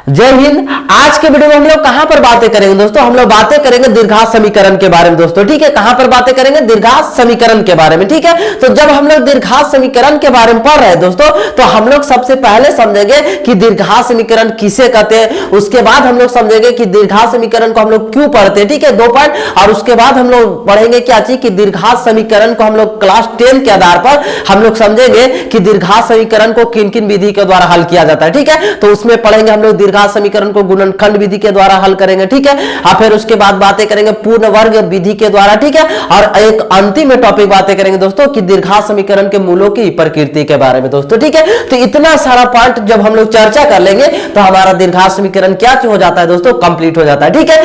जय हिंद। आज के वीडियो में हम लोग कहां पर बातें करेंगे दोस्तों, हम लोग बातें करेंगे दीर्घात समीकरण के बारे में दोस्तों। ठीक है, कहां पर बातें करेंगे? दीर्घात समीकरण के बारे में। ठीक है, तो जब हम लोग दीर्घात समीकरण के बारे में पढ़ रहे हैं दोस्तों, तो हम लोग सबसे पहले समझेंगे कि दीर्घात समीकरण किसे कहते हैं। उसके बाद हम लोग समझेंगे कि दीर्घात समीकरण को हम लोग क्यों पढ़ते हैं। ठीक है, 2 पॉइंट। और उसके बाद हम लोग पढ़ेंगे क्या चीज कि दीर्घात समीकरण को हम लोग क्लास 10 के आधार पर हम लोग समझेंगे कि दीर्घात समीकरण को किन किन विधि के द्वारा हल किया जाता है। ठीक है, तो उसमें पढ़ेंगे हम लोग दीर्घात समीकरण को गुणनखंड विधि के द्वारा हल करेंगे। ठीक है, और फिर उसके बाद बातें करेंगे पूर्ण वर्ग विधि के द्वारा। ठीक है, और एक अंतिम में टॉपिक बातें करेंगे दोस्तों कि दीर्घात समीकरण के मूलों की प्रकृति के बारे में दोस्तों। ठीक है, तो इतना सारा पॉइंट जब हम लोग चर्चा कर लेंगे तो हमारा दीर्घात समीकरण क्या हो जाता है दोस्तों, कंप्लीट हो जाता है। ठीक है,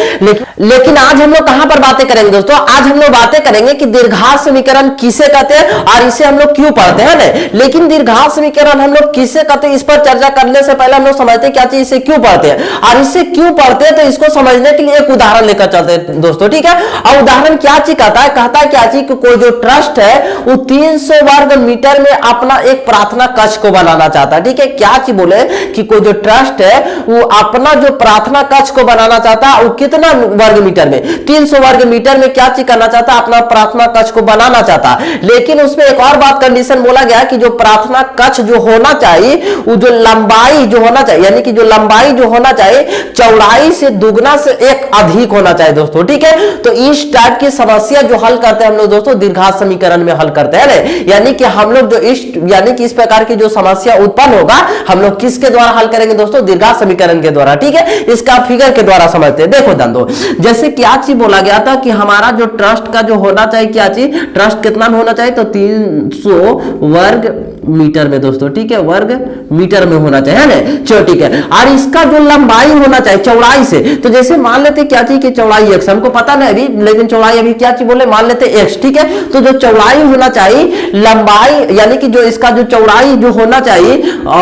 लेकिन आज हम लोग कहां पर बातें करेंगे दोस्तों? आज हम लोग बातें करेंगे कि दीर्घात समीकरण किसे कहते हैं और इसे हम लोग क्यों पढ़ते हैं ना। लेकिन दीर्घात समीकरण हम लोग किसे कहते हैं, इस पर चर्चा करने से पहले हम लोग समझते हैं क्या चीज इसे क्यों पढ़ते हैं, और इससे क्यों पढ़ते हैं तो इसको समझने के लिए एक उदाहरण लेकर चलते हैं दोस्तों। ठीक है, और उदाहरण क्या चीज कहता है क्या चीज कि कोई जो ट्रस्ट है वो 300 वर्ग मीटर में अपना एक प्रार्थना कक्ष को बनाना चाहता है। ठीक है, क्या चीज बोले कि कोई जो ट्रस्ट है वो अपना जो प्रार्थना कक्ष को बनाना चाहता है, वो कितना वर्ग मीटर में, 300 वर्ग मीटर में क्या चीज करना चाहता है, अपना प्रार्थना कक्ष को बनाना चाहता है। लेकिन उसमें एक और बात कंडीशन बोला गया कि जो प्रार्थना कक्ष जो होना चाहिए वो जो लंबाई जो होना चाहिए, यानी कि जो लंबाई जो होना चाहिए चौड़ाई से दुगना से एक अधिक होना चाहिए दोस्तों। ठीक है, तो इस टाइप की समस्या जो हल करते हैं हम लोग दोस्तों दीर्घात समीकरण में हल करते हैं ना। यानी कि हम लोग जो इस प्रकार की जो समस्या उत्पन्न होगा हम लोग किसके द्वारा हल करेंगे दोस्तों, दीर्घात समीकरण के द्वारा। ठीक है, इसका फिगर के द्वारा समझते हैं। देखो दंदो, जैसे क्या चीज बोला गया था कि हमारा जो ट्रस्ट का जो होना चाहिए, क्या चीज ट्रस्ट कितना में होना चाहिए तो 300 वर्ग मीटर में दोस्तों। ठीक है, वर्ग मीटर में होना चाहिए ना। चलो ठीक है, और इसका जो लंबाई होना चाहिए चौड़ाई से, तो जैसे मान लेते क्या चीज की चौड़ाई x, हमको पता नहीं अभी, लेकिन चौड़ाई अभी क्या चीज बोले, मान लेते x। ठीक है, तो जो चौड़ाई होना चाहिए लंबाई, यानी कि जो इसका जो चौड़ाई जो होना चाहिए,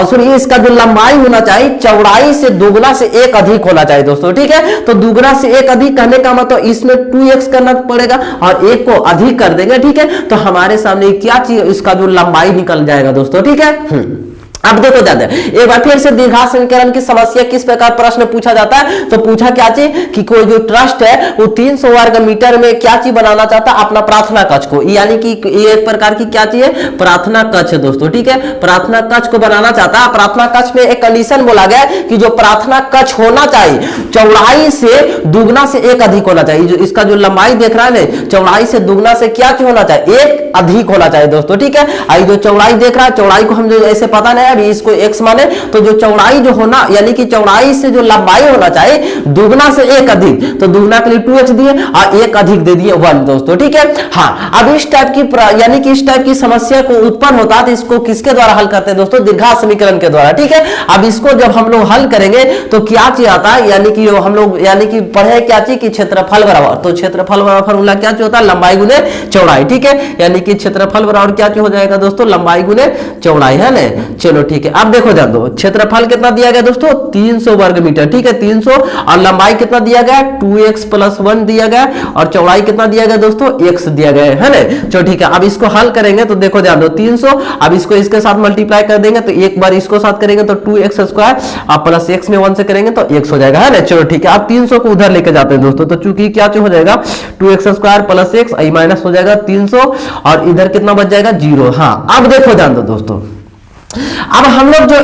सुनिए इसका जो लंबाई होना चाहिए चौड़ाई से दुगना से एक अधिक होना चाहिए दोस्तों। ठीक है, तो दुगना से एक अधिक करने का मतलब इसमें 2x करना पड़ेगा और एक को अधिक कर देंगे। ठीक है, तो हमारे सामने क्या चीज इसका जो लंबाई निकल जाएगा दोस्तों। ठीक है, अब देखो जाते हैं एक बार फिर से दीर्घात समीकरण की समस्या किस प्रकार प्रश्न पूछा जाता है, तो पूछा क्या चीज कि कोई जो ट्रस्ट है वो 300 वर्ग मीटर में क्या चीज बनाना चाहता है, अपना प्रार्थना कक्ष को, यानी कि ये एक प्रकार की क्या चीज है, प्रार्थना कक्ष है दोस्तों। ठीक है, प्रार्थना कक्ष को बनाना चाहता है। प्रार्थना कक्ष में एक कंडीशन बोला गया कि जो प्रार्थना कक्ष होना चाहिए चौड़ाई से दुगना से एक अधिक होना चाहिए। जो इसका जो लंबाई देख रहा है ना, चौड़ाई से दुगना से क्या चीज होना चाहिए, एक अधिक होना चाहिए दोस्तों। ठीक है, आई जो चौड़ाई देख रहा है, चौड़ाई को हम जो ऐसे पता नहीं अभी इसको x माने, तो जो चौड़ाई जो होना, यानी कि चौड़ाई से जो लंबाई होना चाहिए दुगना से एक अधिक, तो दुगना के लिए 2x दिए और एक अधिक दे दिए 1 दोस्तों। ठीक है, हाँ, अब इस टाइप की यानी कि इस टाइप की समस्या को उत्पन्न होता है तो इसको किसके द्वारा हल करते हैं दोस्तों, दीर्घात समीकरण के द्वारा। ठीक है, अब इसको जब हम लोग हल करेंगे तो क्या चीज आता है, यानी कि हम लोग यानी कि पढ़े क्या चीज कि क्षेत्रफल बराबर, तो क्षेत्रफल बराबर फॉर्मूला क्या चीज होता है, लंबाई गुने चौड़ाई। ठीक है, यानी कि क्षेत्रफल बराबर क्या चीज हो जाएगा दोस्तों, लंबाई गुने चौड़ाई, है ना। चलो ठीक है, अब देखो जान दो क्षेत्रफल कितना दिया गया दोस्तों, 300 वर्ग मीटर। ठीक है, 300, और लंबाई कितना दिया गया, 2x + 1 दिया गया, और चौड़ाई कितना दिया गया दोस्तों, x दिया गया है ना। चलो ठीक है, अब इसको हल करेंगे तो देखो ध्यान दो 300, अब इसको इसके साथ मल्टीप्लाई कर देंगे तो एक बार इसको साथ करेंगे तो 2x² अब प्लस x में 1 से करेंगे तो x हो जाएगा, है ना। चलो ठीक है, अब 300 को उधर लेके जाते हैं दोस्तों, तो चूंकि क्या हो जाएगा 2x² + x माइनस हो जाएगा 300, और इधर कितना बच जाएगा 0। हाँ, अब देखो ध्यान दो दोस्तों, अब हम लोग जो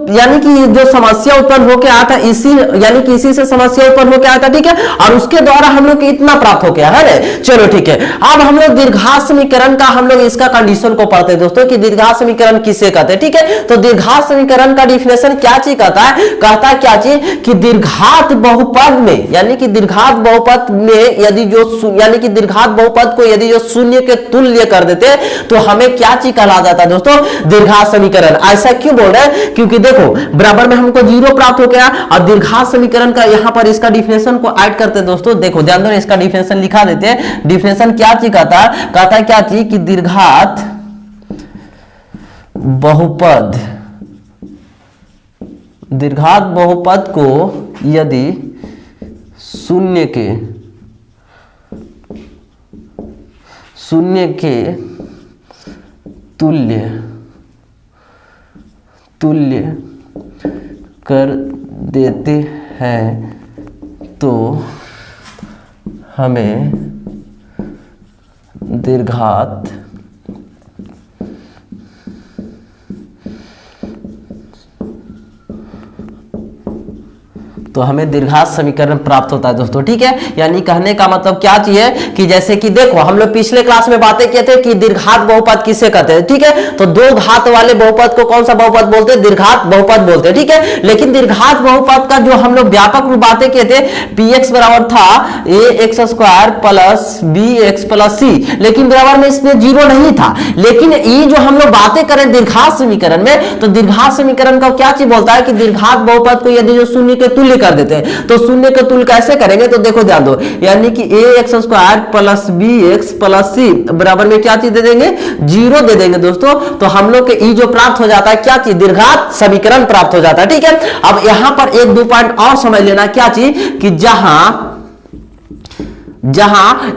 यानी कि जो समस्या उत्पन्न होकर आया था इसी, यानी कि इसी से समस्या उत्पन्न होकर आया था। ठीक है, और उसके द्वारा हम लोग इतना प्राप्त हो गया है ना। चलो ठीक है, अब हम लोग दीर्घात समीकरण का हम लोग इसका कंडीशन को पढ़ते हैं दोस्तों कि दीर्घात समीकरण किसे कहते हैं। ठीक है, तो दीर्घात समीकरण का डिफिनेशन क्या चीज कहता है, क्या चीज कि दीर्घात बहुपद में, यानी कि दीर्घात बहुपद में यदि जो, यानी कि दीर्घात बहुपद को यदि जो शून्य के तुल्य कर देते तो हमें क्या चीज कहला जाता है दोस्तों, दीर्घात समीकरण। ऐसा क्यों बोल रहे हैं, क्योंकि देखो बराबर में हमको 0 प्राप्त हो गया, और दीर्घात समीकरण का यहां पर इसका डिफिनेशन को ऐड करते हैं दोस्तों। देखो ध्यान दो, इसका डिफिनेशन लिखा देते हैं। डिफिनेशन क्या चीज कहता है क्या चीज कि दीर्घात बहुपद को यदि शून्य के तुल्य कर देते हैं तो हमें दीर्घात तो हमें दीर्घात समीकरण प्राप्त होता है दोस्तों। ठीक है, यानी कहने का मतलब क्या चीज है कि जैसे कि देखो हम लोग पिछले क्लास में बातें किए थे कि दीर्घात बहुपद किसे कहते हैं। ठीक है, तो दो घात वाले बहुपद को कौन सा बहुपद बोलते हैं? दीर्घात बहुपद बोलते हैं। ठीक है, लेकिन दीर्घात बहुपद का जो हम लोग व्यापक रूप बातें किए थे, px बराबर था ax² plus bx plus c, लेकिन बराबर में इसमें जीरो नहीं था। लेकिन ये जो हम लोग बातें करें दीर्घात समीकरण में, तो दीर्घात समीकरण का क्या चीज बोलता है कि दीर्घात बहुपद को यदि जो शून्य के तुल्य कर देते हैं तो शून्य का तुल्य कैसे करेंगे? तो देखो ध्यान दो, यानी कि ax² plus bx plus c बराबर में क्या चीज दे देंगे? जीरो दे देंगे दोस्तों। तो हम लोग के ई जो प्राप्त हो जाता है क्या चीज? दीर्घात समीकरण प्राप्त हो जाता है। ठीक है, अब यहां पर एक दो पॉइंट और समझ लेना, क्या चीज कि जहां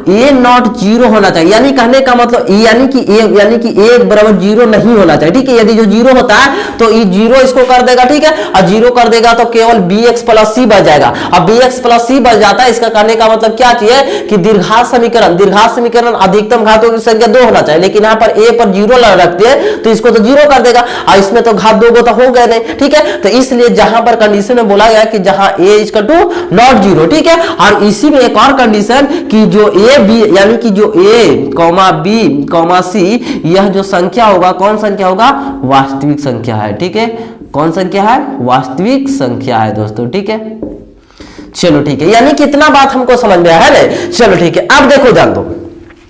ए नॉट जीरो होना चाहिए, यानी कहने का मतलब यानी कि ए बराबर जीरो नहीं होना चाहिए। ठीक है, यदि जो जीरो होता है तो ये जीरो इसको कर देगा। ठीक है, और जीरो कर देगा तो केवल bx प्लस सी बच जाएगा। अब bx प्लस सी बच जाता है, इसका कहने का मतलब क्या चाहिए कि दीर्घात समीकरण अधिकतम घातों की संख्या 2 होना चाहिए, लेकिन यहाँ पर ए पर जीरो रखते हैं तो इसको तो जीरो कर देगा, और इसमें तो घात 2 तो हो गए नहीं। ठीक है, तो इसलिए जहां पर कंडीशन में बोला गया कि जहां ए इज टू नॉट जीरो। ठीक है, और इसी में एक और कंडीशन कि जो ए बी यानी कि जो ए कॉमा बी कॉमा सी यह जो संख्या होगा कौन संख्या होगा? वास्तविक संख्या है। ठीक है, कौन संख्या है? वास्तविक संख्या है दोस्तों। ठीक है, चलो ठीक है, यानी कितना बात हमको समझ में आया है ना। चलो ठीक है, अब देखो जान दो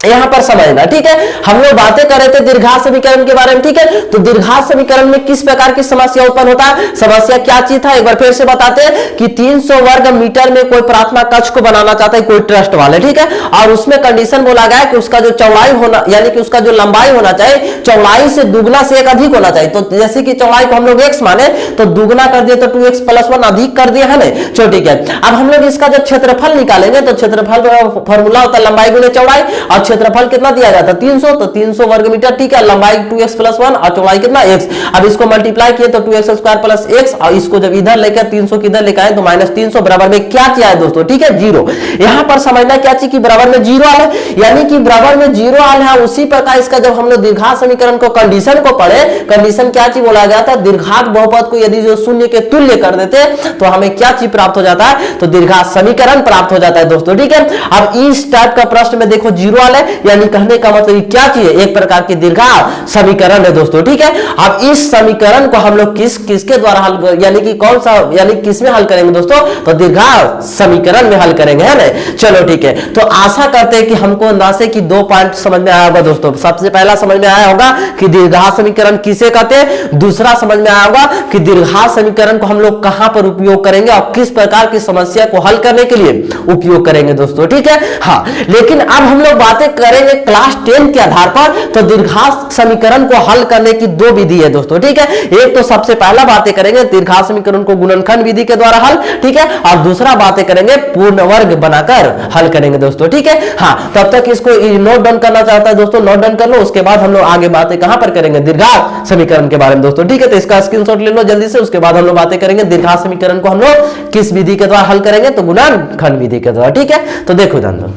यहां पर समझना। ठीक है, हम लोग बातें कर रहे थे दीर्घात समीकरण के बारे में। ठीक है, तो दीर्घात समीकरण में किस प्रकार की समस्या उत्पन्न होता है? समस्या क्या चीज था एक बार फिर से बताते हैं कि 300 वर्ग मीटर में कोई प्रार्थना कक्ष को बनाना चाहता है कोई ट्रस्ट वाले। ठीक है, और उसमें कंडीशन बोला गया है कि उसका जो चौड़ाई होना यानी कि उसका जो लंबाई होना चाहिए चौड़ाई से दुगना से एक अधिक होना चाहिए। तो जैसे कि चौड़ाई को हम लोग x माने तो दुगना कर दिए तो 2x प्लस 1 अधिक कर दिया है ना। चलो ठीक है, अब हम लोग इसका जब क्षेत्रफल निकालेंगे तो क्षेत्रफल फॉर्मूला होता है लंबाई गुणे चौड़ाई, और क्षेत्रफल कितना दिया जाता है? 300, तो 300 वर्ग मीटर। ठीक है, लंबाई 2x प्लस 1 और चौड़ाई कितना x। अब इसको मल्टीप्लाई किए तो 2x² प्लस x, और इसको जब इधर लेकर 300 की इधर लेकर आए तो माइनस 300 बराबर में क्या किया है दोस्तों? ठीक है, जीरो। यहां पर समझना क्या चाहिए कि बराबर में जीरो आल है, यानी कि बराबर में जीरो आल है। उसी प्रकार इसका जब हम लोग दीर्घात समीकरण को कंडीशन को पढ़े, कंडीशन क्या चीज बोला गया था? दीर्घात बहुपद को यदि जो शून्य के तुल्य कर देते तो हमें क्या चीज प्राप्त हो जाता है? तो दीर्घात समीकरण प्राप्त हो जाता है दोस्तों। ठीक है, अब इस टाइप का प्रश्न में देखो जीरो आल है, यानी कहने का मतलब क्या चाहिए? एक प्रकार की दीर्घात समीकरण है दोस्तों। ठीक है, अब इस समीकरण को हम लोग किसके द्वारा हल यानी कि कौन सा यानी किस में हल करेंगे दोस्तों? तो दीर्घात समीकरण में हल करेंगे, है ना। चलो ठीक है, तो आशा करते हैं कि हमको अंदाजे की 2 पॉइंट समझ में आया होगा दोस्तों। सबसे पहला समझ में आया होगा कि दीर्घात समीकरण किसे कहते हैं, दूसरा समझ में आया होगा कि दीर्घात समीकरण को हम लोग कहां पर उपयोग करेंगे और किस प्रकार की समस्या को हल करने के लिए उपयोग करेंगे दोस्तों। ठीक है, हाँ, लेकिन अब हम लोग बातें करेंगे क्लास 10 के आधार पर। तो दीर्घात समीकरण को हल करने की 2 विधि है दोस्तों। ठीक है, एक तो सबसे पहला बातें करेंगे दीर्घात समीकरण को गुणनखंड विधि के द्वारा हल। ठीक है, और दूसरा बातें करेंगे पूर्ण वर्ग बनाकर हल करेंगे दोस्तों। ठीक है, हाँ, तब तक इसको नोट डाउन करना चाहता है दोस्तों, नोट डाउन कर लो। उसके बाद हम लोग आगे बातें कहां पर करेंगे? दीर्घात समीकरण के बारे में दोस्तों। ठीक है, तो इसका स्क्रीनशॉट ले लो जल्दी से। उसके बाद हम लोग बातें करेंगे दीर्घात समीकरण को हम लोग किस विधि के द्वारा हल करेंगे? तो गुणनखंड विधि के द्वारा। ठीक है, तो देखो ध्यान दो।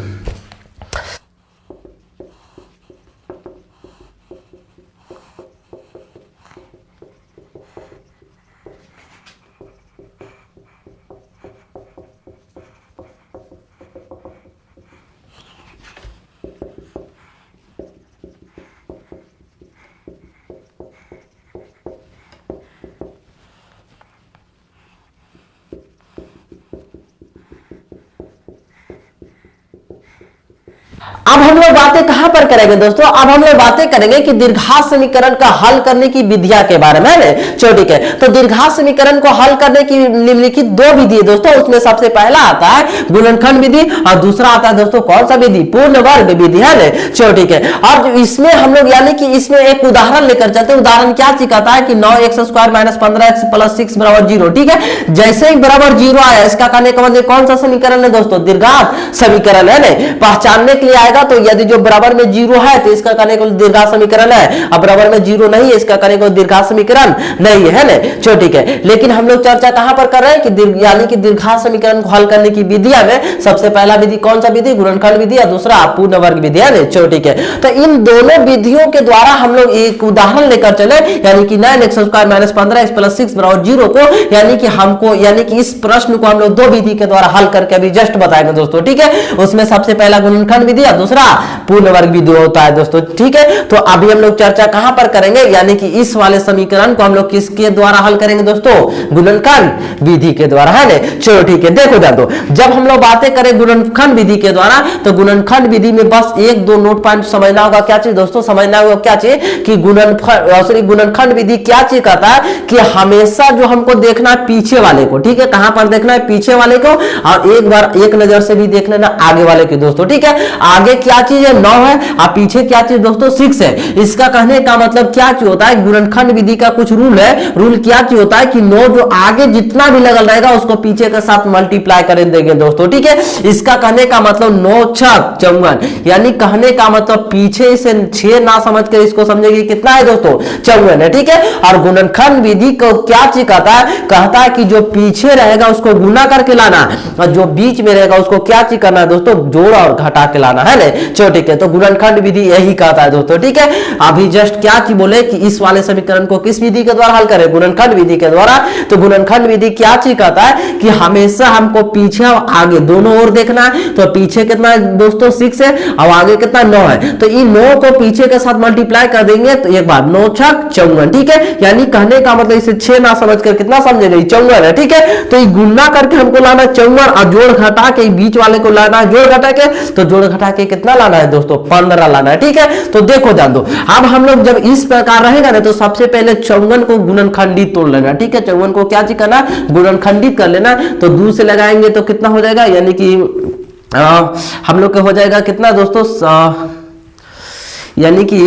अब हम लोग बातें कहां पर करेंगे दोस्तों? अब हम लोग बातें करेंगे कि दीर्घात समीकरण का हल करने की विधियां के बारे में, है। चलो ठीक है, तो दीर्घात समीकरण को हल करने की निम्नलिखित 2 विधि है दोस्तों। उसमें सबसे पहला आता है गुणनखंड विधि और दूसरा आता है दोस्तों कौन सा विधि? पूर्ण वर्ग विधि, है ना। चलो ठीक है, और इसमें हम लोग यानी कि इसमें एक उदाहरण लेकर चलते हैं। उदाहरण क्या कहता है कि 9x² माइनस 15x प्लस 6 बराबर 0। ठीक है, जैसे ही बराबर 0 आया इसका कहने का मतलब कौन सा समीकरण है दोस्तों? दीर्घात समीकरण, है ना। पहचानने के लिए आएगा आएगा तो यदि जो बराबर में जीरो है तो इसका करने को दीर्घात समीकरण है, अब बराबर में जीरो नहीं है इसका करने को दीर्घात समीकरण नहीं है ना। चलो ठीक है, लेकिन हम लोग चर्चा कहां पर कर रहे हैं कि यानी कि दीर्घात समीकरण को हल करने की विधियां में सबसे पहला विधि कौन सा विधि, गुणनखंड विधि, और दूसरा पूर्ण वर्ग विधि है ना। चलो ठीक है, तो इन दोनों विधियों के द्वारा हम लोग एक उदाहरण लेकर चले, यानी कि 9x² - 15x + 6 = 0 को, यानी कि हमको यानी कि इस प्रश्न को हम लोग दो विधि के द्वारा हल करके अभी जस्ट बताएंगे दोस्तों। ठीक है, उसमें सबसे पहला गुणनखंड विधि और दूसरा पूर्ण वर्ग विधि होता है दोस्तों। ठीक है, तो अभी हम लोग चर्चा कहां पर करेंगे, यानी कि इस वाले समीकरण को हम लोग किसके द्वारा हल करेंगे दोस्तों, गुणनखंड विधि के द्वारा है ना। चलो ठीक है, देखो जान दो, जब हम लोग बातें करें गुणनखंड विधि के द्वारा तो गुणनखंड विधि में बस एक दो नोट पॉइंट समझना होगा। क्या चीज दोस्तों, समझना होगा क्या चीज कि गुणनखंड विधि क्या चीज कहता है कि हमेशा जो हमको देखना है पीछे वाले को, ठीक है, कहां पर देखना है, पीछे वाले को, और एक बार एक नजर से भी देख लेना आगे वाले की दोस्तों। ठीक है, आगे क्या चीज है 9 है और पीछे क्या चीज दोस्तों 6 है। इसका कहने का मतलब क्या चीज होता है, गुणनखंड विधि का कुछ रूल है, रूल क्या चीज होता है कि 9 जो आगे जितना भी लगल रहेगा उसको पीछे के साथ मल्टीप्लाई कर देंगे दोस्तों। ठीक है, इसका कहने का मतलब 9 × 6 = 54, यानी कहने का मतलब पीछे से 6 ना समझ कर इसको समझेंगे कितना है दोस्तों 54 है। ठीक है, और गुणनखंड विधि को क्या चीज कहता है कि जो पीछे रहेगा उसको गुना करके लाना और जो बीच में रहेगा उसको क्या चीज करना है दोस्तों, जोड़ और घटा के लाना है ना। चलो ठीक है, तो गुणनखंड विधि यही कहता है दोस्तों। ठीक है, अभी जस्ट क्या चीज बोले कि इस वाले समीकरण को किस विधि के द्वारा हल करें, गुणनखंड विधि के द्वारा। तो गुणनखंड विधि क्या चीज कहता है कि हमेशा हमको पीछे और आगे दोनों ओर देखना है। तो पीछे कितना है दोस्तों 6 है और आगे कितना 9 है, तो इन 9 को पीछे के साथ मल्टीप्लाई कर देंगे तो एक बार 9 × 6 = 54। ठीक है, यानी कहने का मतलब इसे 6 ना समझ कर कितना समझेंगे 54 है। ठीक है, तो ये गुना करके हमको लाना 54 और जोड़ घटा के बीच वाले को लाना है जोड़ घटा के, तो जोड़ घटा के कितना लाना है दोस्तों 15 लाना है। ठीक है, तो देखो जान दो, अब हम लोग जब इस प्रकार रहेगा ना तो सबसे पहले 54 को गुणनखंडित तोड़ लेना। ठीक है, 54 को क्या चीज करना, गुणनखंडित कर लेना। तो 2 से लगाएंगे तो कितना हो जाएगा, यानी कि हम लोग का हो जाएगा कितना दोस्तों, यानी कि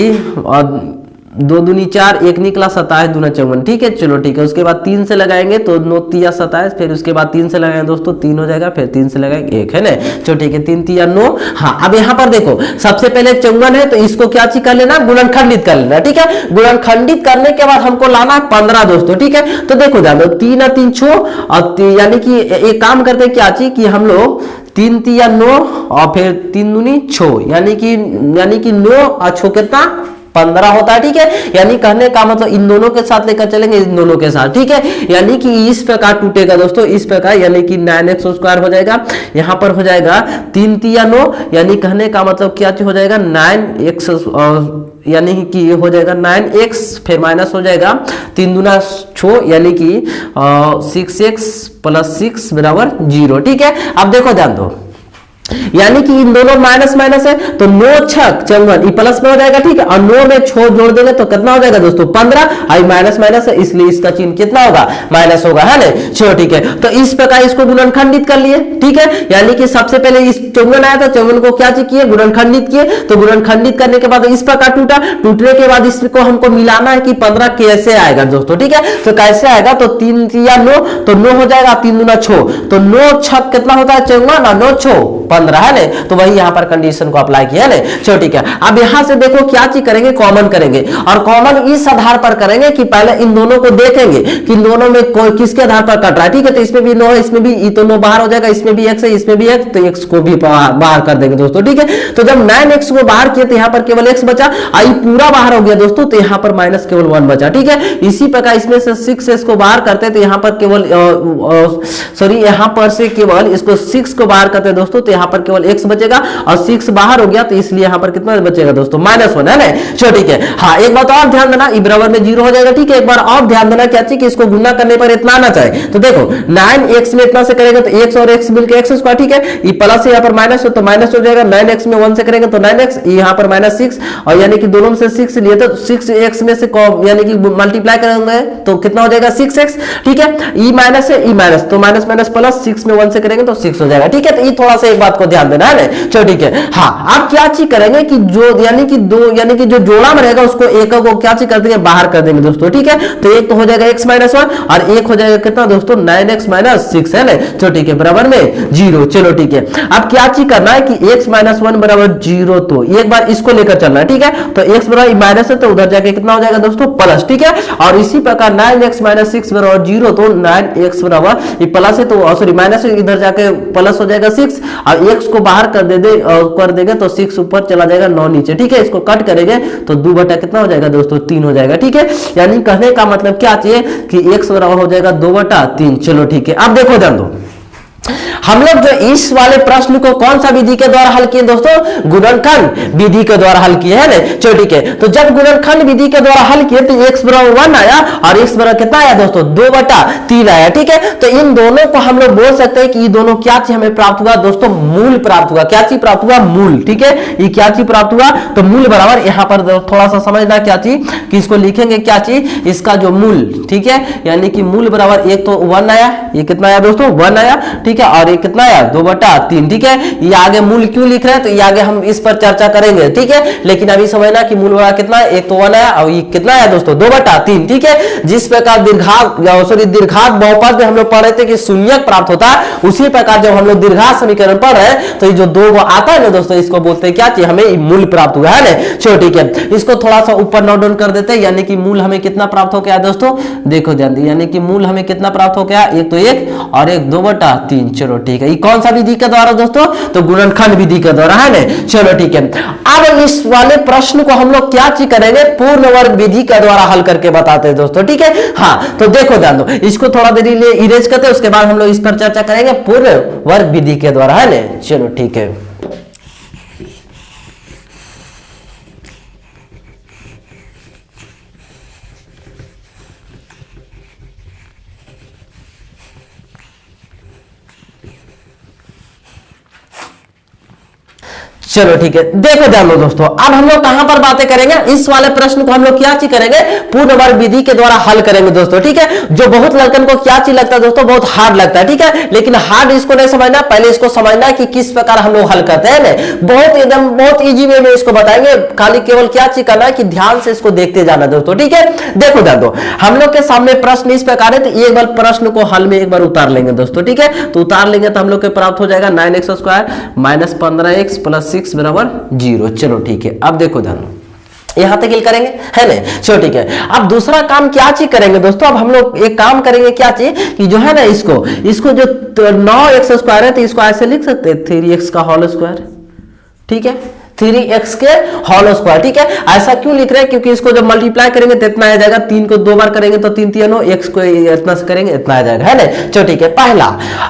2 दूनी 4, 1 निकला 27 दूना 54। ठीक है, चलो ठीक है, उसके बाद 3 से लगाएंगे तो 9 × 3 = 27, फिर उसके बाद 3 से लगाएंगे दोस्तों 3 हो जाएगा, फिर 3 से लगाएंगे 1 है ना। चलो ठीक है, 3 × 3 = 9। हाँ, अब यहाँ पर देखो सबसे पहले 54 है तो इसको क्या चीज कर लेना, गुणनखंडित कर लेना। ठीक है, गुणनखंडित करने के बाद हमको लाना है 15 दोस्तों। ठीक है, तो देखो जानो 3 × 3 = 6 और यानी कि एक काम करते क्या चीज कि हम लोग 3 × 3 = 9 और फिर 3 दूनी 6, यानी कि 9 और 6 कितना 15 होता है। ठीक है, यानी कहने का मतलब इन दोनों के साथ लेकर चलेंगे, इन दोनों के साथ। ठीक है, यानी कि इस प्रकार टूटेगा दोस्तों, इस प्रकार, यानी कि 9x² हो जाएगा, यहाँ पर हो जाएगा 3 × 3 = 9, यानी कहने का मतलब क्या हो जाएगा 9x, यानी कि हो जाएगा 9x, फिर माइनस हो जाएगा 3 दूना 6, यानी कि 6x + 6 = 0। ठीक है, अब देखो जान दो, यानी कि इन दोनों माइनस माइनस है तो 9 × 6 = 54, ये प्लस में हो जाएगा। ठीक है, और 9 में 6 जोड़ देंगे तो कितना हो जाएगा दोस्तों 15, आई माइनस माइनस है इसलिए इसका चिन्ह कितना होगा, माइनस होगा है ना। चलो ठीक है, तो इस प्रकार इसको गुणनखंडित कर लिए। ठीक है, यानी कि सबसे पहले इस 54 आया था, 54 को क्या किए, गुणनखंडित किए। तो गुणनखंडित करने के बाद इस प्रकार टूटा, टूटने के बाद इसको हमको मिलाना है कि 15 कैसे आएगा दोस्तों। ठीक है, तो कैसे आएगा, तो 3 × 3 = 9, तो 9 हो जाएगा, 3 दूना 6, तो 9 × 6 कितना होता है 54 और 9 × 6 15 है ना। तो वही यहाँ पर कंडीशन को अप्लाई किया है ना। चलो ठीक है, अब यहाँ से देखो क्या चीज करेंगे, कॉमन करेंगे, और कॉमन इस आधार पर करेंगे कि पहले इन दोनों को देखेंगे कि इन दोनों में कोई किसके आधार पर कट रहा है। ठीक है, तो इसमें भी 9 है, इसमें भी, तो 9 बाहर हो जाएगा, इसमें भी x है, इसमें भी x, तो x को भी बाहर कर देंगे दोस्तों। ठीक है, तो जब 9x को बाहर किया तो यहाँ पर केवल x बचा, आई पूरा बाहर हो गया दोस्तों, तो यहाँ पर माइनस केवल 1 बचा। ठीक है, इसी प्रकार इसमें से 6x को बाहर करते तो यहाँ पर केवल यहाँ पर से केवल इसको 6 को बाहर करते दोस्तों, तो यहाँ पर केवल x बचेगा और 6 बाहर हो गया, तो इसलिए यहाँ पर कितना बचेगा दोस्तों -1 है ना। चलो ठीक है, हाँ एक बात और ध्यान देना, बराबर में 0 हो जाएगा। ठीक है, एक बार और ध्यान देना क्या चाहिए कि इसको गुना करने पर इतना आना चाहिए। तो देखो 9x में इतना से करेंगे तो x और x मिलकर x²। ठीक है, ये प्लस है, यहाँ पर माइनस हो तो माइनस हो जाएगा, 9x में 1 से करेंगे तो 9x, यहाँ पर -6, और यानी कि दोनों में से 6 लिए तो 6x में से यानी कि मल्टीप्लाई करेंगे तो कितना हो जाएगा 6x। ठीक है, ई माइनस है, ई माइनस, तो माइनस माइनस प्लस, 6 में 1 से करेंगे तो 6 हो जाएगा। ठीक है, तो ये थोड़ा सा एक बात को ध्यान देना है ना। चलो ठीक है। हाँ, आप क्या चीज करेंगे कि जो यानी कि जो जोड़ा में रहेगा उसको एक को क्या चीज कर देंगे, बाहर कर देंगे दोस्तों। ठीक है, तो एक तो हो जाएगा x माइनस 1 और एक हो जाएगा कितना दोस्तों 9x माइनस 6 है ना। चलो ठीक है, बराबर में 0। चलो ठीक है, अब क्या चीज करना है कि x माइनस 1 बराबर 0, तो एक बार इसको लेकर चलना है। ठीक है, तो x बराबर माइनस है तो उधर जाके कितना हो जाएगा दोस्तों प्लस। ठीक है, और इसी प्रकार 9x माइनस 6 बराबर 0, तो 9x बराबर ये प्लस है तो सॉरी माइनस है, इधर जाके प्लस हो जाएगा 6 और x को बाहर कर देंगे तो 6 ऊपर चला जाएगा 9 नीचे। ठीक है, इसको कट करेंगे तो 2 बटा कितना हो जाएगा दोस्तों 3 हो जाएगा। ठीक है, यानी कहने का मतलब क्या चाहिए कि x बराबर हो जाएगा 2 बटा 3। चलो ठीक है, अब देखो ध्यान दो, हम लोग जो इस वाले प्रश्न को कौन सा विधि के द्वारा हल किए दोस्तों, गुणनखंड विधि के द्वारा हल किए है ना। चलो ठीक है, तो जब गुणनखंड विधि के द्वारा हल किए तो x बराबर 1 आया और x बराबर कितना आया दोस्तों 2 बटा 3 आया। ठीक है, तो इन दोनों को हम लोग बोल सकते हैं कि ये दोनों क्या चीज हमें प्राप्त हुआ दोस्तों, मूल प्राप्त हुआ। क्या चीज प्राप्त हुआ, मूल। ठीक है, ये क्या चीज प्राप्त हुआ, तो मूल बराबर, यहाँ पर थोड़ा सा समझना क्या चीज कि इसको लिखेंगे क्या चीज, इसका जो मूल। ठीक है, यानी कि मूल बराबर एक तो 1 आया, ये कितना आया दोस्तों 1 आया। ठीक है, और कितना आया 2 बटा 3। ठीक है, ये आगे मूल क्यों लिख रहे हैं तो ये आगे हम इस पर चर्चा करेंगे। ठीक है, लेकिन अभी समझना कि मूल बराबर कितना है, एक तो 1 आया और ये कितना आया दोस्तों 2 बटा 3। ठीक है, जिस प्रकार दीर्घात बहुपद में हम लोग पढ़ रहे थे कि शून्यक प्राप्त होता है, उसी प्रकार जब हम लोग दीर्घात समीकरण पढ़ रहे हैं तो ये जो 2 आता है ना दोस्तों, इसको बोलते हैं क्या चीज, हमें मूल प्राप्त हुआ है ना। चलो ठीक है, इसको थोड़ा सा ऊपर नोट डाउन कर देते हैं, यानी कि मूल हमें कितना प्राप्त हो गया दोस्तों, देखो ध्यान दीजिए, यानी कि मूल हमें कितना प्राप्त हो गया, एक तो 1 और एक 2 बटा 3। चलो ठीक है, ये कौन सा विधि के द्वारा दोस्तों, तो गुणनखंड विधि के द्वारा है ना। चलो ठीक है, अब इस वाले प्रश्न को हम लोग क्या चीज करेंगे, पूर्ण वर्ग विधि के द्वारा हल करके बताते हैं दोस्तों। ठीक है, हाँ, तो देखो ध्यान दो, इसको थोड़ा देर लिए इरेज करते हैं, उसके बाद हम लोग इस पर चर्चा करेंगे पूर्ण वर्ग विधि के द्वारा है ना। चलो ठीक है, चलो ठीक है, देखो ध्यान दो दोस्तों, अब हम लोग कहां पर बातें करेंगे, इस वाले प्रश्न को हम लोग क्या चीज करेंगे, पूर्ण वर्ग विधि के द्वारा हल करेंगे दोस्तों। ठीक है, जो बहुत लड़कन को क्या चीज लगता है दोस्तों, बहुत हार्ड लगता है। ठीक है, लेकिन हार्ड इसको नहीं समझना, पहले इसको समझना है कि किस प्रकार हम लोग हल करते हैं ना। बहुत एकदम बहुत इजी वे में इसको बताएंगे, खाली केवल क्या चीज करना है कि ध्यान से इसको देखते जाना दोस्तों। ठीक है, देखो ध्यान दो, हम लोग के सामने प्रश्न इस प्रकार है, तो एक बार प्रश्न को हल में एक बार उतार लेंगे दोस्तों। ठीक है, तो उतार लेंगे तो हम लोग के प्राप्त हो जाएगा 9x square minus 15x plus 6 बराबर 0। चलो ठीक है, अब देखो ध्यान, यहां तक करेंगे है ना। चलो ठीक है, अब दूसरा काम क्या चीज करेंगे दोस्तों, अब हम लोग एक काम करेंगे क्या चीज कि जो है ना इसको जो 9x स्क्वायर है तो इसको ऐसे लिख सकते हैं 3x का होल स्क्वायर। ठीक है, 3x के होल स्क्वायर। ठीक है, ऐसा क्यों लिख रहे हैं, क्योंकि इसको जब मल्टीप्लाई करेंगे तो इतना आ जाएगा, 3 को 2 बार करेंगे तो 3 3 x को इतना से करेंगे इतना आ जाएगा है ना। चलो ठीक है, पहला।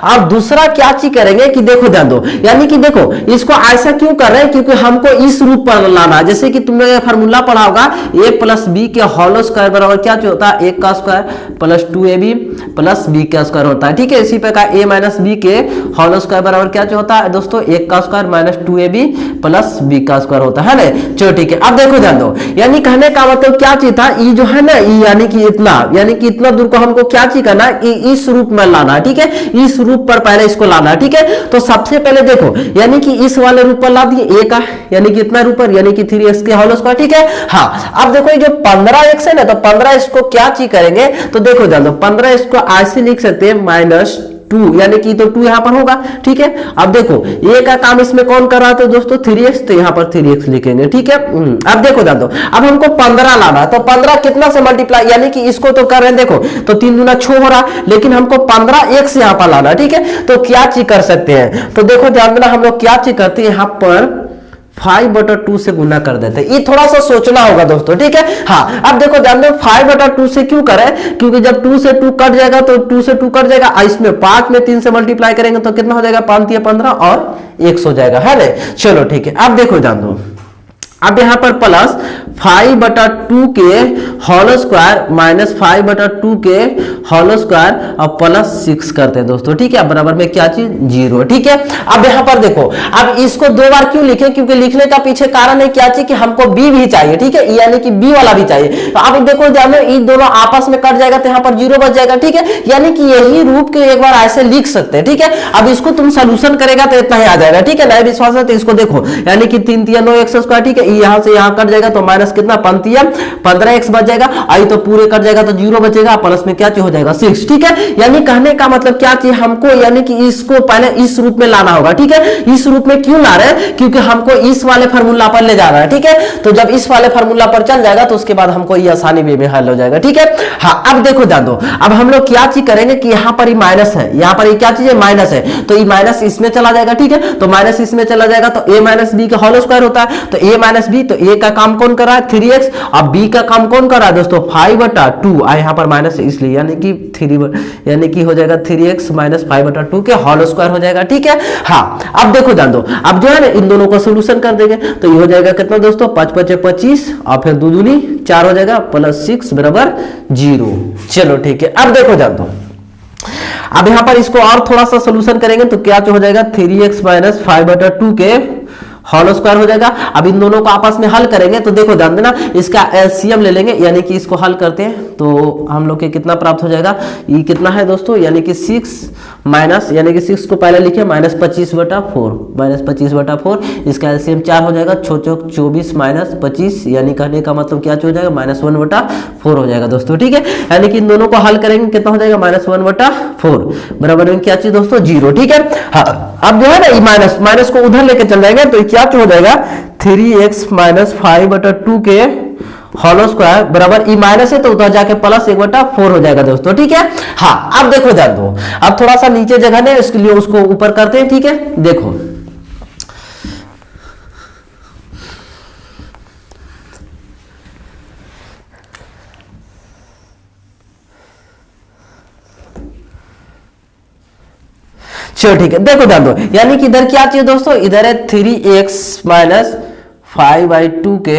अब दूसरा क्या चीज करेंगे कि देखो ध्यान दो, यानी कि देखो इसको ऐसा क्यों कर रहे हैं, क्योंकि हमको इस रूप पर लाना है। जैसे कि तुमने फार्मूला पढ़ा होगा, a प्लस बी के होल स्क्वायर बराबर क्या होता है, 1 का square plus 2ab plus b का स्क्वायर होता है। ठीक है, इसी प्रकार a माइनस बी के होल स्क्वायर बराबर क्या होता है दोस्तों, 1 का square minus 2ab plus b का स्क्वायर होता है ना। चलो ठीक है, अब देखो ध्यान दो, यानी कहने का मतलब क्या चीज था, ये जो है ना, यानी कि इतना दूर को हमको क्या चीज करना है, इस रूप में लाना है। ठीक है, इस रूप पर पहले इसको लाना है। ठीक है, तो सबसे पहले देखो, यानी कि इस वाले रूप पर ला दिए a का, यानी कि इतना रूप पर, यानी कि 3x के होल स्क्वायर। ठीक है, हाँ, अब देखो ये जो 15x है ना, तो 15 इसको क्या चीज करेंगे, तो देखो ध्यान दो, 15 इसको ऐसे लिख सकते हैं -2, यानी कि तो 2 यहां पर होगा। ठीक है, अब देखो a का काम इसमें कौन कर रहा था दोस्तों, 3x, तो यहां पर 3x लिखेंगे। ठीक है, अब देखो ध्यान दो, अब हमको 15 लाना है, तो 15 कितना से मल्टीप्लाई, यानी कि इसको तो कर रहे हैं, देखो तो 3 दूना 6 हो रहा, लेकिन हमको 15x यहां पर लाना। ठीक है, तो क्या चीज कर सकते हैं, तो देखो ध्यान देना, हम लोग क्या चीज करते हैं, यहां पर 5/2 से गुना कर देते हैं। ये थोड़ा सा सोचना होगा दोस्तों। ठीक है, हाँ, अब देखो ध्यान दो, 5/2 से क्यों करें, क्योंकि जब 2 से 2 कट जाएगा तो 2 से 2 कट जाएगा, इसमें 5 में 3 से मल्टीप्लाई करेंगे तो कितना हो जाएगा, 5 3 15 और 1 हो जाएगा है ना। चलो ठीक है, अब देखो ध्यान दो, अब यहां पर प्लस 5/2 के होल स्क्वायर माइनस 5/2 के होल स्क्वायर और प्लस 6 करते हैं दोस्तों, ठीक है, बराबर में क्या चीज 0, ठीक है। अब यहां पर देखो, अब इसको दो बार क्यों लिखे, क्योंकि लिखने का पीछे कारण है क्या चीज कि हमको बी भी चाहिए, ठीक है, यानी कि बी वाला भी चाहिए। तो अब देखो ध्यान में, इन दोनों आपस में कट जाएगा तो यहां पर 0 बच जाएगा, ठीक है, यानी कि यही रूप के एक बार ऐसे लिख सकते हैं, ठीक है। अब इसको तुम सोल्यूशन करेगा तो इतना ही आ जाएगा, ठीक है, नहीं विश्वास है तो इसको देखो, यानी कि 3 3 9 x स्क्वायर, ठीक है, यहां से यहां कट जाएगा तो माइनस कितना 15x बच जाएगा, आई तो पूरे कट जाएगा तो 0 बचेगा, प्लस में क्या चीज हो जाएगा 6, ठीक है। यानी कहने का मतलब क्या चीज हमको, यानी कि इसको पहले इस रूप में लाना होगा, ठीक है। इस रूप में क्यों ला रहे हैं, क्योंकि हमको इस वाले फार्मूला पर ले जा रहा है, ठीक है। तो जब इस वाले फार्मूला पर चल जाएगा तो उसके बाद हमको ये आसानी वे में हल हो जाएगा, ठीक है। हाँ, अब देखो ध्यान दो, अब हम लोग क्या चीज करेंगे कि यहां पर ही माइनस है, यहां पर क्या चीज है माइनस है, तो ये माइनस इसमें चला जाएगा, ठीक है, तो माइनस इसमें चला जाएगा तो a माइनस बी का होल स्क्वायर होता है, तो a माइनस बी, तो a का काम कौन कर रहा है 3x, और b का काम कौन कर रहा है दोस्तों 5/2, यहां पर माइनस इसलिए यानी कि 3, यानी कि हो जाएगा 3x माइनस 5/2 के होल स्क्वायर हो जाएगा, ठीक है। हाँ, अब देखो जान दो, अब जो है ना इन दोनों को सोल्यूशन कर देंगे तो ये हो जाएगा कितना दोस्तों 5 5 25 और फिर 2 दूनी 4 हो जाएगा, प्लस 6 बराबर 0। चलो ठीक है, अब देखो जान दो, अब यहां पर इसको और थोड़ा सा सोल्यूशन करेंगे तो क्या हो जाएगा 3x माइनस 5/2 के होल स्क्वायर हो जाएगा। अब इन दोनों को आपस में हल करेंगे तो देखो ध्यान देना, इसका एलसीएम ले लेंगे, यानी कि इसको हल करते हैं तो हम लोग के कितना प्राप्त हो जाएगा, ये कितना है दोस्तों, यानी कि 6 माइनस, यानी कि 6 को पहले लिखे माइनस 25/4, माइनस 25/4, इसका एलसीएम 4 हो जाएगा, 24 माइनस 25, यानी कहने का मतलब क्या हो जाएगा -1/4 हो जाएगा दोस्तों, ठीक है। यानी कि इन दोनों को हल करेंगे कितना हो जाएगा -1/4 बराबर में क्या चीज दोस्तों 0, ठीक है। हाँ, अब जो है ना माइनस माइनस को उधर लेके चल जाएंगे तो क्या हो जाएगा 3x माइनस 5/2 के होल स्क्वायर बराबर ई माइनस है तो उधर जाके प्लस 1/4 हो जाएगा दोस्तों, ठीक है। हाँ, अब देखो ध्यान दो, अब थोड़ा सा नीचे जगह है इसके लिए उसको ऊपर करते हैं, ठीक है। देखो चलो ठीक है, देखो ध्यान दो, यानी कि इधर क्या चाहिए दोस्तों, इधर है 3x माइनस 5/2 के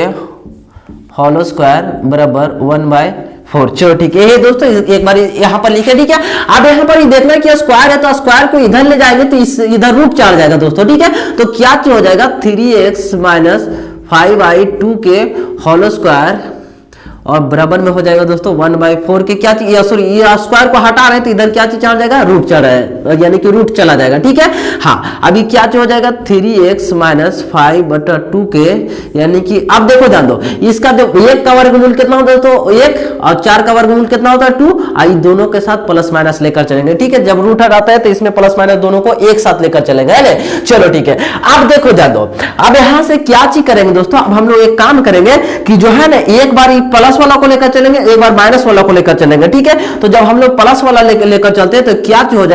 होल स्क्वायर बराबर 1/4। चलो ठीक है, ये दोस्तों एक बार यहां पर लिखे, ठीक है। अब यहां पर देखना कि स्क्वायर है तो स्क्वायर को इधर ले जाएंगे तो इधर रूट चढ़ जाएगा दोस्तों, ठीक है। तो क्या हो जाएगा 3x माइनस 5/2 के होल स्क्वायर और बराबर में हो जाएगा दोस्तों 1/4 के क्या चीज, सॉरी ये स्क्वायर को हटा रहे हैं तो इधर क्या चीज चला जाएगा रूट चला है, यानी कि रूट चला जाएगा, ठीक है। हाँ, अभी क्या हो जाएगा 3x माइनस 5/2 के, यानी कि अब देखो ध्यान दो, इसका जो 1 का वर्गमूल कितना होता है तो 1 और 4 का वर्गमूल कितना होता है 2, आई दोनों के साथ प्लस माइनस लेकर चलेंगे, ठीक है। जब रूट हटाता है तो इसमें प्लस माइनस दोनों को एक साथ लेकर चलेंगे, है ना। चलो ठीक है, अब देखो ध्यान दो, अब यहां से क्या चीज करेंगे दोस्तों, अब हम लोग एक काम करेंगे कि जो है ना एक बार प्लस वाला को लेकर चलेंगे, एक बार माइनस वाला को लेकर चलेंगे, ठीक है। तो जब हम लोग प्लस वाला लेकर चलते हैं तो क्या हो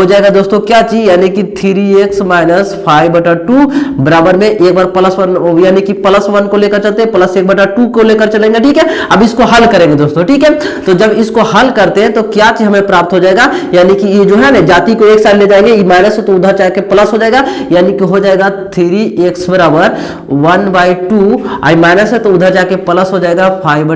जाएगा दोस्तों क्या चीज, यानी कि 3x माइनस 5/2 बराबर में एक बार प्लस 1, यानी कि प्लस 1 को लेकर चलते हैं, प्लस 1/2 को लेकर चलेंगे, ठीक है। अब इसको हल करेंगे दोस्तों, ठीक है। तो जब इसको हल करते हैं तो क्या चीज हमें प्राप्त हो जाएगा, यानी कि ये जो है ना जाति को एक साइड ले जाएंगे, ये माइनस है तो उधर जाके प्लस हो जाएगा, यानी कि हो जाएगा 3x बराबर 1/2, आई माइनस है तो उधर जाके प्लस हो जाएगा 5/2।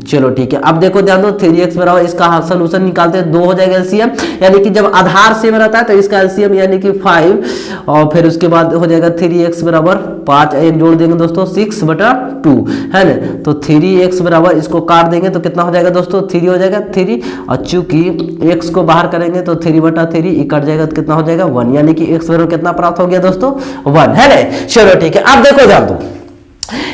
चलो ठीक है, अब देखो ध्यान दो 3x बराबर, इसका सोल्यूशन निकालते हैं 2 हो जाएगा एलसीएम, यानी कि जब आधार सेम रहता है तो इसका एलसीएम यानी कि 5 और फिर उसके बाद हो जाएगा 3x बराबर 5, एक जोड़ देंगे दोस्तों 6/2, है ना। तो 3x बराबर इसको काट देंगे तो कितना हो जाएगा दोस्तों 3 हो जाएगा 3, और चूंकि x को बाहर करेंगे तो 3/3 कट जाएगा तो कितना हो जाएगा 1, यानी कि x बराबर कितना प्राप्त हो गया दोस्तों 1, है ना। चलो ठीक है, अब देखो ध्यान दो,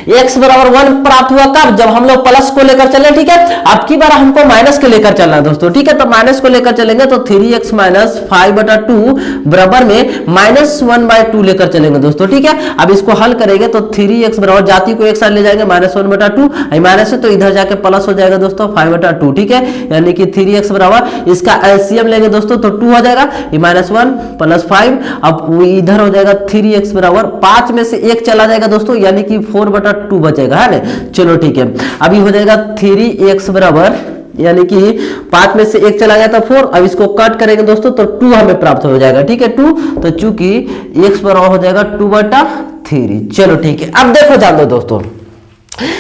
x बराबर 1 प्राप्त हुआ कब, जब हम लोग प्लस को लेकर चले, ठीक है। अब की बार हमको माइनस के लेकर चलना है दोस्तों, ठीक है। तो माइनस को लेकर चलेंगे तो 3x माइनस 5/2 बराबर में -1/2 लेकर चलेंगे दोस्तों, ठीक है। अब इसको हल करेंगे तो 3x बराबर जाति को एक साथ ले जाएंगे -1/2, माइनस है तो इधर जाके प्लस हो जाएगा दोस्तों 5/2, ठीक है। यानी कि 3x बराबर इसका एलसीएम लेंगे दोस्तों तो 2 हो जाएगा, -1 + 5, अब इधर हो जाएगा 3x बराबर 5 में से 1 चला जाएगा दोस्तों, यानी कि 4/2 बचेगा, है ना। चलो ठीक है, अभी हो जाएगा 3x बराबर, यानी कि 5 में से 1 चला गया था 4, अब इसको कट करेंगे दोस्तों तो 2 हमें प्राप्त हो जाएगा, ठीक है 2। तो चूंकि x बराबर हो जाएगा 2/3, 3। चलो ठीक है, अब देखो जान दो दोस्तों,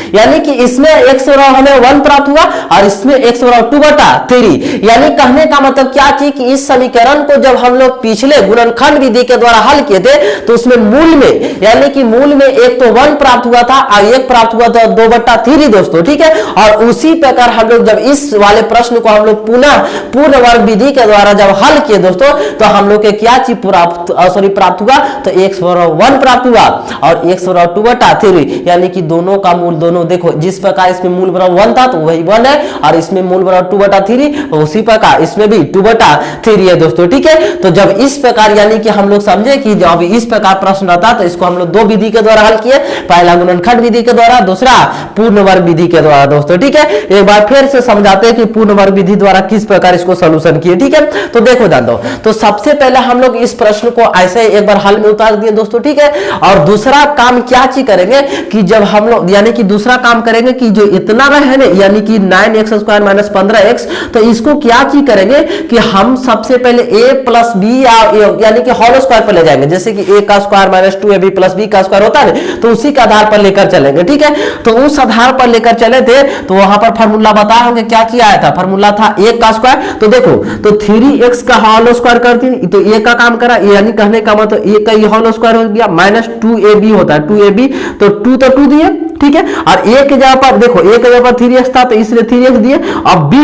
यानी कि इसमें x बराबर हमें 1 प्राप्त हुआ और इसमें x बराबर 2/3। यानी कहने का मतलब क्या थी कि इस समीकरण को जब हम लोग पिछले गुणनखंड विधि के द्वारा हल किए थे तो उसमें मूल में, यानी कि मूल में एक तो 1 प्राप्त हुआ था और एक प्राप्त हुआ था 2/3 दोस्तों, ठीक है। और उसी प्रकार हम लोग जब इस वाले प्रश्न को हम लोग पुनः पूर्ण वर्ग विधि के द्वारा जब हल किए दोस्तों, तो हम लोग के क्या चीज प्राप्त हुआ, तो x बराबर 1 प्राप्त हुआ और x बराबर 2/3, यानी कि दोनों का मूल, दोनों देखो जिस प्रकार इसमें मूल बराबर 1 था तो वही 1 है और इसमें मूल बराबर 2/3, उसी प्रकार इसमें भी 2/3 है दोस्तों, ठीक है। तो जब इस प्रकार यानी कि हम लोग समझे कि जब इस प्रकार प्रश्न आता तो इसको हम लोग दो विधि के द्वारा हल किए, पहला गुणनखंड विधि के द्वारा, दूसरा पूर्ण वर्ग विधि के द्वारा दोस्तों, ठीक है। एक बार फिर से समझाते हैं कि पूर्ण वर्ग विधि द्वारा किस प्रकार इसको सोल्यूशन किए, ठीक है। तो देखो जान दो, तो सबसे पहले हम लोग इस प्रश्न को ऐसे एक बार हल में उतार दिए दोस्तों, ठीक है। और दूसरा काम क्या चीज करेंगे कि जब हम लोग यानी कि दूसरा काम करेंगे कि जो इतना है ना, यानी कि 9x² - 15x, तो इसको क्या चीज करेंगे कि हम सबसे पहले a प्लस बी यानी कि होल स्क्वायर पर ले जाएंगे, जैसे कि a का square minus 2ab plus b का स्क्वायर होता है ना, तो उसी के आधार पर लेकर चलेंगे, ठीक है। तो उस आधार पर लेकर चले थे तो वहां पर फार्मूला बताए होंगे, क्या चीज आया था, फार्मूला था a का स्क्वायर, तो देखो तो 3x का होल स्क्वायर करती है तो a का काम करा, यानी कहने का मतलब a का होल स्क्वायर हो गया माइनस 2ab होता है, 2ab तो 2 तो 2 दिए, ठीक है। और a के जगह पर देखो, a के जगह पर 3x था तो इसलिए 3x दिए। अब b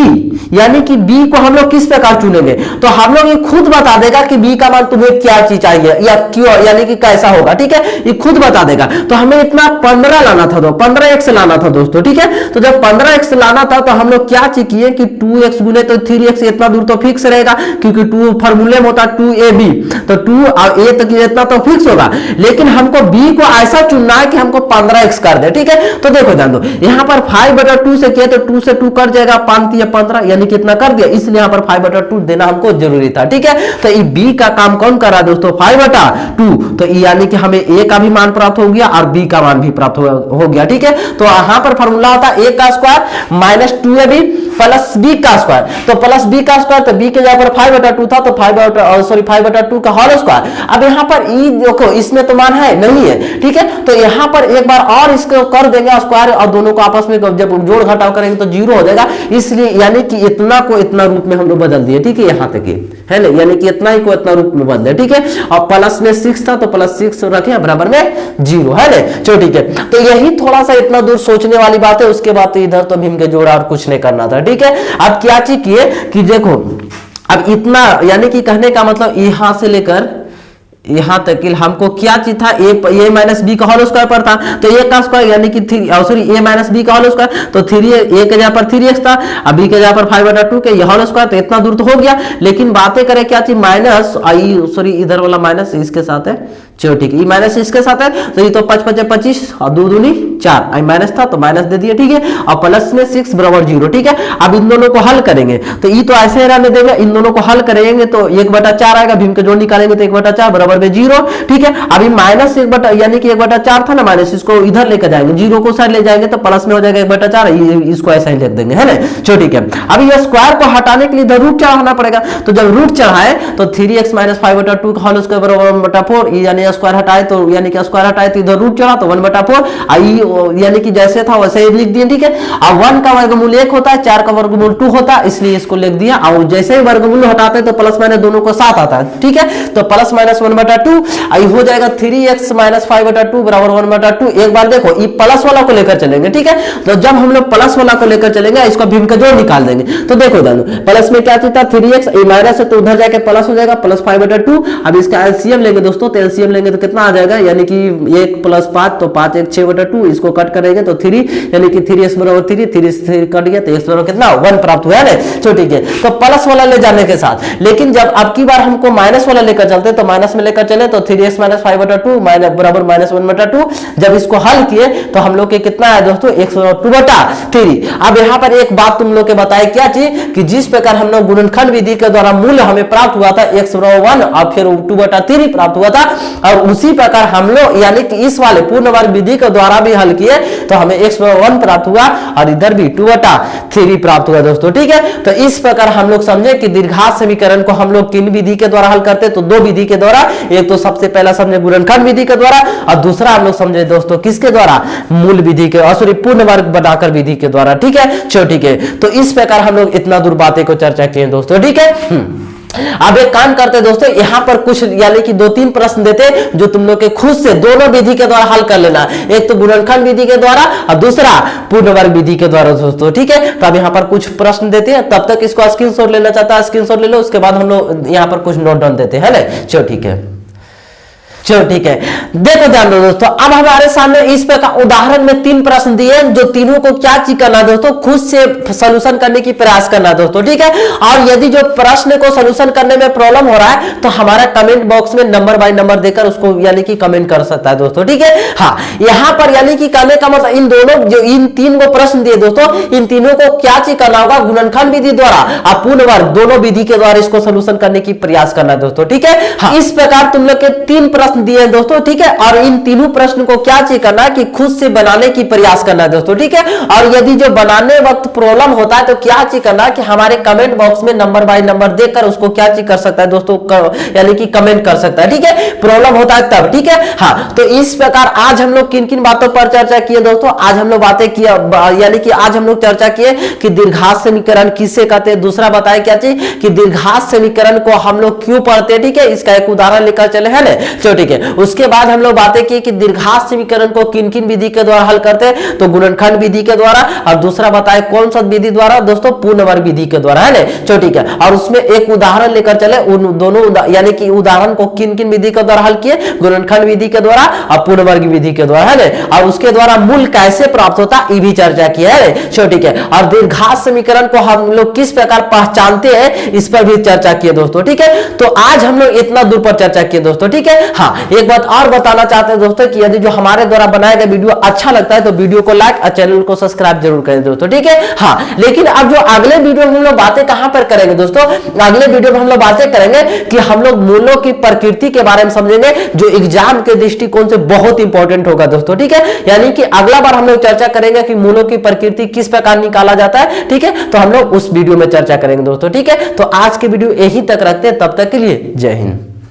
यानी कि b को हम लोग किस प्रकार चुनेंगे, तो हम लोग ये खुद बता देगा कि b का मान तुम्हें क्या चीज चाहिए या क्यों, यानी कि कैसा होगा, ठीक है, ये खुद बता देगा। तो हमें इतना 15 लाना था, तो 15x लाना था दोस्तों, ठीक है। तो जब 15x लाना था तो हम लोग क्या चीज किए कि 2x गुने तो 3x, इतना दूर तो फिक्स रहेगा क्योंकि 2 फार्मूले में होता है 2ab, तो 2 और a तक इतना तो फिक्स होगा, लेकिन हमको b को ऐसा चुनना है कि हमको 15x कर दे, ठीक है। तो देखो जान दो, यहां पर 5/2 से किया तो 2 से 2 कट जाएगा, 5 या 15, यानी कितना कर दिया, इसलिए यहां पर 5/2 देना हमको जरूरी था, ठीक है। तो ये b का काम कौन कर रहा है दोस्तों, 5/2, तो यानी कि हमें a का भी मान प्राप्त हो गया और b का मान भी प्राप्त हो गया, ठीक है। तो यहां पर फॉर्मूला होता है a का square minus 2ab plus b का स्क्वायर, तो प्लस b का स्क्वायर, तो b के जगह पर 5/2 था तो 5/2 का होल स्क्वायर। अब यहां पर e देखो इसमें तो मान है नहीं है, ठीक है। तो यहां पर एक बार और इसको कर देंगे स्क्वायर और दोनों को आपस में जब जोड़ घटाव करेंगे तो 0 हो जाएगा, इसलिए यानी कि इतना को इतना रूप में हम लोग बदल दिए, ठीक है, यहां तक है ना, यानी कि इतना ही को इतना रूप में बदल दिया, ठीक है। और प्लस में 6 था तो प्लस 6 रखे बराबर में 0, है ना, चलो ठीक है। तो यही थोड़ा सा इतना दूर सोचने वाली बात है, उसके बाद तो इधर तो भीम के जोड़ा और कुछ नहीं करना था, ठीक है। अब क्या चीज किए कि देखो अब इतना, यानी कि कहने का मतलब यहां से लेकर यहां तक हमको क्या चीज था, a माइनस बी का होल स्क्वायर पर था, तो a का स्क्वायर यानी कि a माइनस बी का होल स्क्वायर, तो 3 a के जगह पर 3x था, अब b के जगह पर 5/2 के ये होल स्क्वायर, तो इतना दूर तो हो गया। लेकिन बातें करें क्या चीज, माइनस इधर वाला माइनस इसके साथ है, चलो ठीक है, ये माइनस इसके साथ है, तो ये तो 5 × 5 = 25 और 2 दूनी 4, आई माइनस था तो माइनस दे दिया, ठीक है। और प्लस में 6 बराबर 0, ठीक है। अब इन दोनों को हल करेंगे तो ये तो ऐसे रहने देंगे, इन दोनों को हल करेंगे तो 1/4 आएगा, भीम के जोड़ निकालेंगे तो 1/4 बराबर में 0, ठीक है। अभी माइनस 1 यानी कि 1/4 था ना माइनस, इसको इधर लेकर जाएंगे, 0 को साइड ले जाएंगे तो प्लस में हो जाएगा 1/4, इसको ऐसा ही लिख देंगे, है ना, चलो ठीक है। अभी ये स्क्वायर को हटाने के लिए इधर रूट चढ़ाना पड़ेगा, तो जब रूट चढ़ाए तो 3x - 5/2 का होल स्क्वायर बराबर 1/4, यानी स्क्वायर हटाए तो यानी कि स्क्वायर हटाए तो इधर रूट चढ़ा तो 1/4, यानी कि जैसे था वैसे ही लिख दिए, ठीक है। अब 1 का वर्गमूल 1 होता है, 4 का वर्गमूल 2 होता है, इसलिए इसको लिख दिया। और जैसे ही वर्गमूल हटाते हैं तो प्लस माइनस दोनों को साथ आता है, ठीक है। तो प्लस माइनस 1/2 आई हो जाएगा 3x - 5/2 बराबर 1/2। एक बार देखो ये प्लस वाला को लेकर चलेंगे, ठीक है। तो जब हम लोग प्लस वाला को लेकर चलेंगे इसको भीम का जोड़ निकाल देंगे, तो देखो जानो प्लस में क्या चीज था 3x, ये माइनस है तो उधर जाके प्लस हो जाएगा, प्लस 5/2। अब इसका एलसीएम लेंगे दोस्तों, तो एलसीएम लेंगे तो कितना आ जाएगा, यानी कि 1 + 5 तो 5 × 1 = 6/2, इसको कट करेंगे तो 3, यानी कि 3x बराबर 3, 3 से 3 कट गया तो x बराबर कितना 1 प्राप्त हुआ है, तो ठीक है। तो प्लस वाला ले जाने के साथ, लेकिन जब अब की बार हमको माइनस वाला लेकर चलते हैं तो माइनस में लेकर चले तो 3x - 5/2 बराबर -1/2। जब इसको हल किए तो हम लोग के कितना है दोस्तों, x बराबर 2/3। अब यहाँ पर एक बात तुम लोग के बताए क्या चीज कि जिस प्रकार हम लोग गुणनखंड विधि के द्वारा मूल्य हमें प्राप्त हुआ था x बराबर 1 और फिर 2/3 प्राप्त हुआ था, और उसी प्रकार हम लोग यानी कि इस वाले पूर्ण वर्ग विधि के द्वारा भी हल किए तो हमें x/1 प्राप्त हुआ और इधर भी 2/3 प्राप्त हुआ दोस्तों। ठीक है, तो इस प्रकार हम लोग समझे कि द्विघात समीकरण को हम लोग किन विधि के द्वारा हल करते, तो दो विधि के द्वारा। एक तो सबसे पहला समझे गुणनखंड विधि के द्वारा और दूसरा हम लोग समझे दोस्तों किसके द्वारा, मूल विधि के सॉरी पूर्ण वर्ग बनाकर विधि के द्वारा। ठीक है, चलो ठीक है, तो इस प्रकार हम लोग इतना दूर बातें को चर्चा किए दोस्तों। ठीक है, अब एक काम करते हैं दोस्तों, यहां पर कुछ यानी कि 2-3 प्रश्न देते जो तुम लोग के खुद से दोनों विधि के द्वारा हल कर लेना, एक तो गुणनखंड विधि के द्वारा और दूसरा पूर्ण वर्ग विधि के द्वारा दोस्तों। ठीक है, तो अब यहां पर कुछ प्रश्न देते हैं, तब तक इसको स्क्रीनशॉट लेना चाहता है स्क्रीनशॉट ले लो, उसके बाद हम लोग यहां पर कुछ नोट डाउन देते हैं ना। चलो ठीक है, चलो ठीक है, देखो ध्यान दो दोस्तों, अब हमारे सामने इस प्रकार उदाहरण में 3 प्रश्न दिए जो तीनों को क्या चीज करना दोस्तों, खुद से सॉल्यूशन करने की प्रयास करना दोस्तों। ठीक है, और यदि जो प्रश्न को सॉल्यूशन करने में प्रॉब्लम हो रहा है तो हमारा कमेंट बॉक्स में नंबर बाय नंबर देकर उसको यानी कि कमेंट कर सकता है दोस्तों। ठीक है, हाँ यहां पर यानी कि कहने का मतलब इन दोनों जो इन 3 को प्रश्न दिए दोस्तों, इन तीनों को क्या चीज करना होगा, गुणनखंड विधि द्वारा और पूर्ण वर्ग दोनों विधि के द्वारा इसको सॉल्यूशन करने की प्रयास करना दोस्तों। ठीक है, हाँ इस प्रकार तुम लोग के 3 प्रश्न दिए दोस्तों। ठीक है, और इन तीनों प्रश्न को क्या चीज करना है कि खुद से बनाने की प्रयास करना है दोस्तों। ठीक है, और यदि जो बनाने वक्त प्रॉब्लम होता है तो क्या चीज करना है कि हमारे कमेंट बॉक्स में नंबर बाय नंबर देकर उसको क्या चीज कर सकता है दोस्तों, यानी कि कमेंट कर सकता है। ठीक है, प्रॉब्लम होता है तब। ठीक है, हाँ तो इस प्रकार आज हम लोग किन किन बातों पर चर्चा किए दोस्तों, आज हम लोग बातें किया यानी कि आज हम लोग चर्चा किए कि द्विघात समीकरण किससे कहते हैं, दूसरा बताए क्या चीज कि द्विघात समीकरण को हम लोग क्यों पढ़ते हैं। ठीक है, इसका एक उदाहरण लेकर चले हैं ना। चलो ठीक है, उसके बाद हम लोग बातें की कि द्विघात समीकरण को किन किन विधि के द्वारा हल करते हैं, तो गुणनखंड विधि के द्वारा, और दूसरा बताए कौन सा विधि द्वारा दोस्तों, पूर्ण वर्ग विधि के द्वारा, है ना। चलो ठीक है, और उसमें एक उदाहरण लेकर चले, उन दोनों यानी कि उदाहरण को किन किन विधि के द्वारा हल किए, गुणनखंड विधि के द्वारा और पूर्ण वर्ग विधि के द्वारा, है ना, और उसके द्वारा मूल कैसे प्राप्त होता ये भी चर्चा की है। चलो ठीक है, और द्विघात समीकरण को हम लोग किस प्रकार पहचानते हैं इस पर भी चर्चा किए दोस्तों। ठीक है, तो आज हम लोग इतना दूर पर चर्चा किए दोस्तों। ठीक है, हाँ एक बात और बताना चाहते हैं दोस्तों कि यदि जो हमारे द्वारा बनाया गया वीडियो अच्छा लगता है तो वीडियो को लाइक और चैनल को सब्सक्राइब जरूर करें दोस्तों। ठीक है, हाँ लेकिन अब जो अगले वीडियो में हम लोग बातें कहां पर करेंगे दोस्तों, अगले वीडियो में हम लोग बातें करेंगे कि हम लोग मूलों की प्रकृति के बारे में समझेंगे जो एग्जाम के दृष्टिकोण से बहुत इंपॉर्टेंट होगा दोस्तों। ठीक है, यानी कि अगला बार हम लोग चर्चा करेंगे कि मूलों की प्रकृति किस प्रकार निकाला जाता है। ठीक है, तो हम लोग उस वीडियो में चर्चा करेंगे दोस्तों। ठीक है, तो आज के वीडियो यहीं तक रखते हैं, तब तक के लिए जय हिंद।